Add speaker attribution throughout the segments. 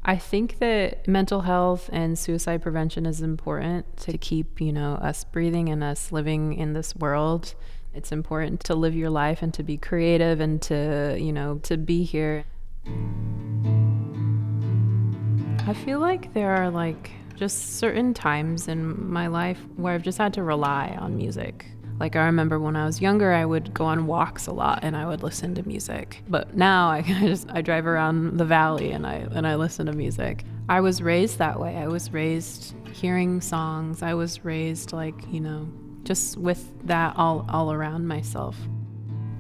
Speaker 1: I think that mental health and suicide prevention is important to keep, us breathing and us living in this world. It's important to live your life and to be creative and to be here. I feel like there are just certain times in my life where I've just had to rely on music. Like I remember when I was younger, I would go on walks a lot and I would listen to music. But now I drive around the valley and I listen to music. I was raised that way. I was raised hearing songs. I was raised just with that all around myself.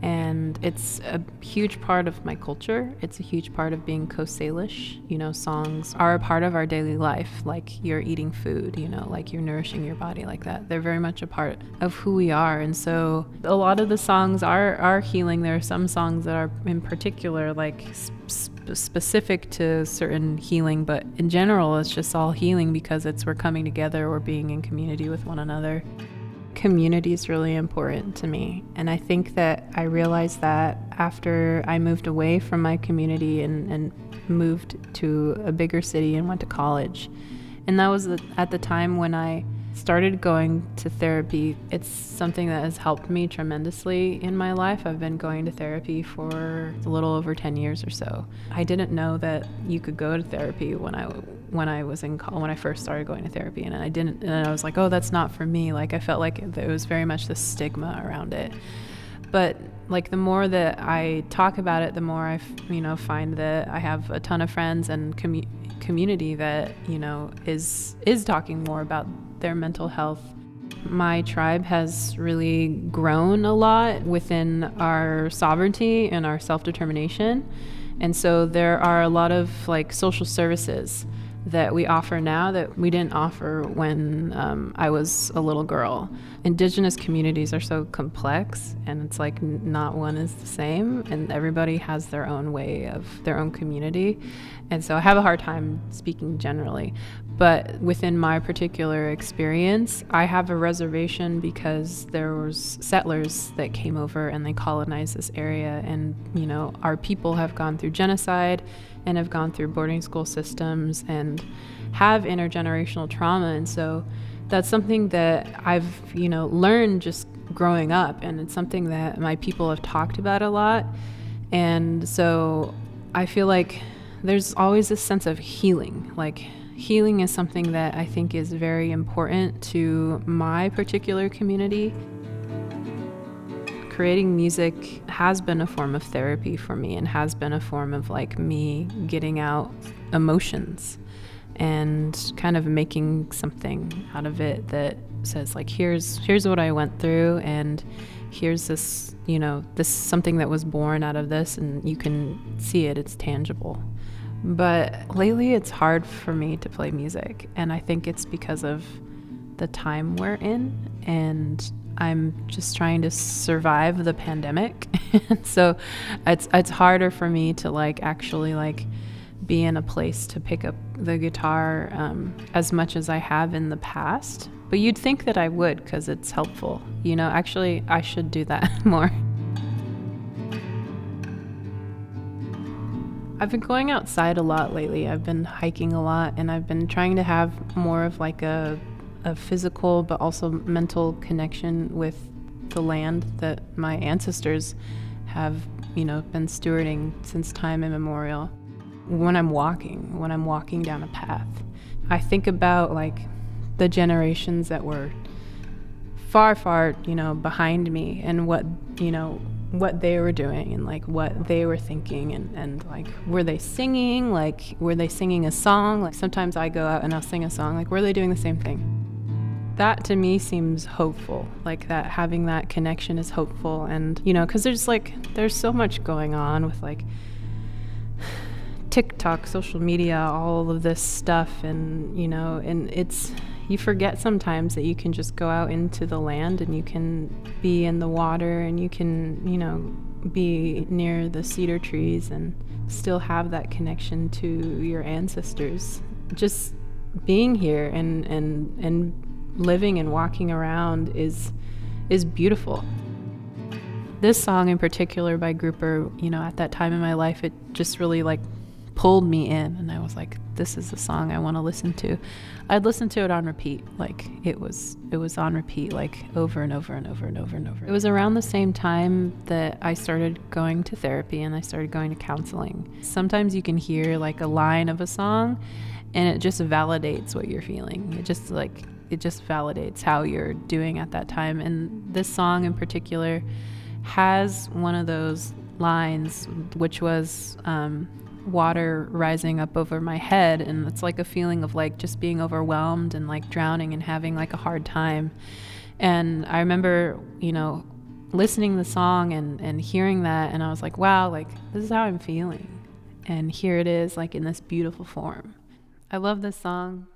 Speaker 1: And it's a huge part of my culture. It's a huge part of being Coast Salish. Songs are a part of our daily life, like you're eating food, like you're nourishing your body like that. They're very much a part of who we are. And so a lot of the songs are healing. There are some songs that are in particular specific to certain healing, but in general, it's just all healing because we're coming together, we're being in community with one another. Community is really important to me, and I think that I realized that after I moved away from my community and moved to a bigger city and went to college. And that was at the time when I started going to therapy. It's something that has helped me tremendously in my life. I've been going to therapy for a little over 10 years or so. I didn't know that you could go to therapy when I was in college, when I first started going to therapy, and I was like, oh, that's not for me. I felt like there was very much the stigma around it. But the more that I talk about it, the more I find that I have a ton of friends and community that is talking more about their mental health. My tribe has really grown a lot within our sovereignty and our self-determination. And so there are a lot of social services that we offer now that we didn't offer when I was a little girl. Indigenous communities are so complex, and it's not one is the same, and everybody has their own way of their own community. And so I have a hard time speaking generally. But within my particular experience, I have a reservation because there was settlers that came over and they colonized this area, and our people have gone through genocide and have gone through boarding school systems and have intergenerational trauma. And so that's something that I've learned just growing up, and it's something that my people have talked about a lot. And so I feel like there's always this sense of healing. Healing is something that I think is very important to my particular community. Creating music has been a form of therapy for me, and has been a form of me getting out emotions and kind of making something out of it that says here's what I went through, and here's this this something that was born out of this, and you can see it's tangible. But lately it's hard for me to play music, and I think it's because of the time we're in, and I'm just trying to survive the pandemic. So it's harder for me to actually be in a place to pick up the guitar as much as I have in the past. But you'd think that I would, because it's helpful. Actually I should do that more. I've been going outside a lot lately. I've been hiking a lot, and I've been trying to have more of a physical but also mental connection with the land that my ancestors have been stewarding since time immemorial. When I'm walking down a path, I think about the generations that were far behind me, and what they were doing, and what they were thinking, and were they singing, were they singing a song? Sometimes I go out and I'll sing a song, were they doing the same thing? That to me seems hopeful, that having that connection is hopeful. And because there's so much going on with TikTok, social media, all of this stuff, and and you forget sometimes that you can just go out into the land, and you can be in the water, and you can be near the cedar trees and still have that connection to your ancestors. Just being here and living and walking around is beautiful. This song in particular by Grouper, at that time in my life, it just really pulled me in, and I was like, this is the song I want to listen to. I'd listen to it on repeat. Like it was on repeat, like over and over and over and over and over. It was around the same time that I started going to therapy and I started going to counseling. Sometimes you can hear like a line of a song and it just validates what you're feeling. It just validates how you're doing at that time. And this song in particular has one of those lines, which was water rising up over my head, and it's like a feeling of like just being overwhelmed and like drowning and having like a hard time. And I remember, listening to the song and hearing that, and I was like, wow, like this is how I'm feeling, and here it is, like in this beautiful form. I love this song.